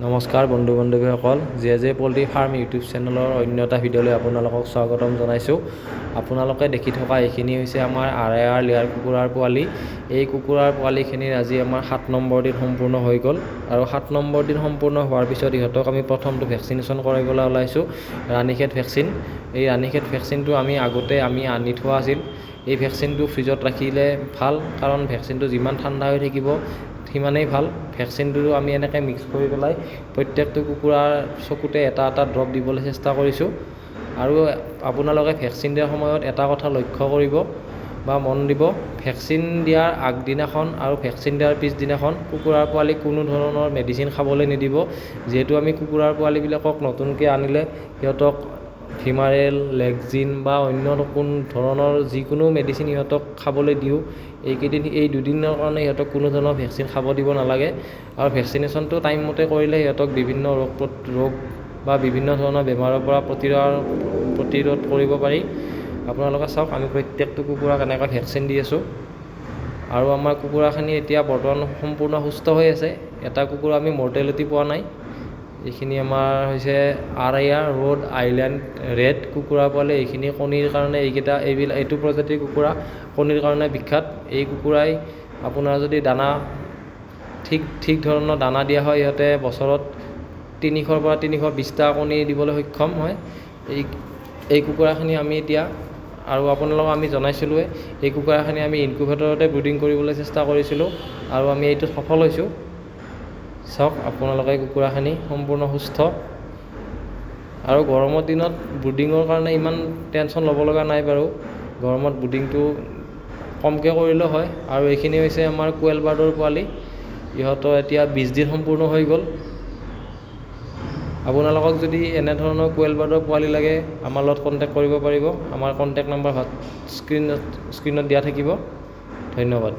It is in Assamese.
নমস্কাৰ বন্ধু বান্ধৱীসকল, জে পল্ট্ৰি ফাৰ্ম ইউটিউব চেনেলৰ অন্য এটা ভিডিঅ'লৈ আপোনালোকক স্বাগতম জনাইছোঁ। আপোনালোকে দেখি থকা এইখিনি হৈছে আমাৰ আৰ লেয়াৰ কুকুৰাৰ পোৱালি। এই কুকুৰাৰ পোৱালিখিনিৰ আজি আমাৰ 7 নম্বৰ দিন সম্পূৰ্ণ হৈ গ'ল আৰু 7 নম্বৰ দিন সম্পূৰ্ণ হোৱাৰ পিছত ইহঁতক আমি প্ৰথমটো ভেকচিনেশ্যন কৰিবলৈ ওলাইছোঁ, ৰাণীখেত ভেকচিন। এই ৰাণীখেত ভেকচিনটো আমি আগতে আনি থোৱা আছিল। এই ভেকচিনটো ফ্ৰিজত ৰাখিলে ভাল, কাৰণ ভেকচিনটো যিমান ঠাণ্ডা হৈ থাকিব সিমানেই ভাল। ভেকচিনটো আমি এনেকৈ মিক্স কৰি পেলাই প্ৰত্যেকটো কুকুৰাৰ চকুতে এটা এটা ড্ৰপ দিবলৈ চেষ্টা কৰিছোঁ। আৰু আপোনালোকে ভেকচিন দিয়াৰ সময়ত এটা কথা লক্ষ্য কৰিব বা মন দিব, ভেকচিন দিয়াৰ আগদিনাখন আৰু ভেকচিন দিয়াৰ পিছদিনাখন কুকুৰাৰ পোৱালিক কোনো ধৰণৰ মেডিচিন খাবলৈ নিদিব। যিহেতু আমি কুকুৰাৰ পোৱালিবিলাকক নতুনকৈ আনিলে সিহঁতক ভিমাৰেল, লেগজিন বা অন্য কোনো ধৰণৰ যিকোনো মেডিচিন সিহঁতক খাবলৈ দিওঁ। এই দুদিনৰ কাৰণে সিহঁতক কোনো ধৰণৰ ভেকচিন খাব দিব নালাগে। আৰু ভেকচিনেশ্যনটো টাইমমতে কৰিলে সিহঁতক বিভিন্ন ৰোগ বা বিভিন্ন ধৰণৰ বেমাৰৰ পৰা প্ৰতিৰোধ কৰিব পাৰি। আপোনালোকে চাওক, আমি প্ৰত্যেকটো কুকুৰাক এনেকৈ ভেকচিন দি আছোঁ। আৰু আমাৰ কুকুৰাখিনি এতিয়া বৰ্তমান সম্পূৰ্ণ সুস্থ হৈ আছে। এটা কুকুৰা আমি মৰ্টেলিটি পোৱা নাই। এইখিনি আমাৰ হৈছে ৰ'ড আইলেণ্ড ৰেড কুকুৰা পোৱালি। এইখিনি কণীৰ কাৰণে এইটো প্ৰজাতিৰ কুকুৰা কণীৰ কাৰণে বিখ্যাত। এই কুকুৰাই আপোনাৰ যদি দানা ঠিক ধৰণৰ দানা দিয়া হয়, ইহঁতে বছৰত 300 পৰা 320টা কণী দিবলৈ সক্ষম হয়। এই কুকুৰাখিনি আমি এতিয়া আৰু আপোনালোকক আমি জনাইছিলোঁৱে, এই কুকুৰাখিনি আমি ইনকুবেটৰতে ব্ৰিডিং কৰিবলৈ চেষ্টা কৰিছিলোঁ আৰু আমি এইটোত সফল হৈছোঁ। চাওক আপোনালোকে কুকুৰাখিনি সম্পূৰ্ণ সুস্থ। আৰু গৰমৰ দিনত ব্ৰিডিঙৰ কাৰণে ইমান টেনশ্যন ল'ব লগা নাই বাৰু। গৰমত ব্ৰিডিংটো কমকৈ কৰিলেও হয়। আৰু এইখিনি হৈছে আমাৰ কোৱেল বাৰ্ডৰ পোৱালি। ইহঁতৰ এতিয়া 20 দিন সম্পূৰ্ণ হৈ গ'ল। আপোনালোকক যদি এনেধৰণৰ কোৱেল বাৰ্ডৰ পোৱালি লাগে, আমাৰ লগত কণ্টেক্ট কৰিব পাৰিব। আমাৰ কণ্টেক্ট নম্বৰ স্ক্ৰীণত দিয়া থাকিব। ধন্যবাদ।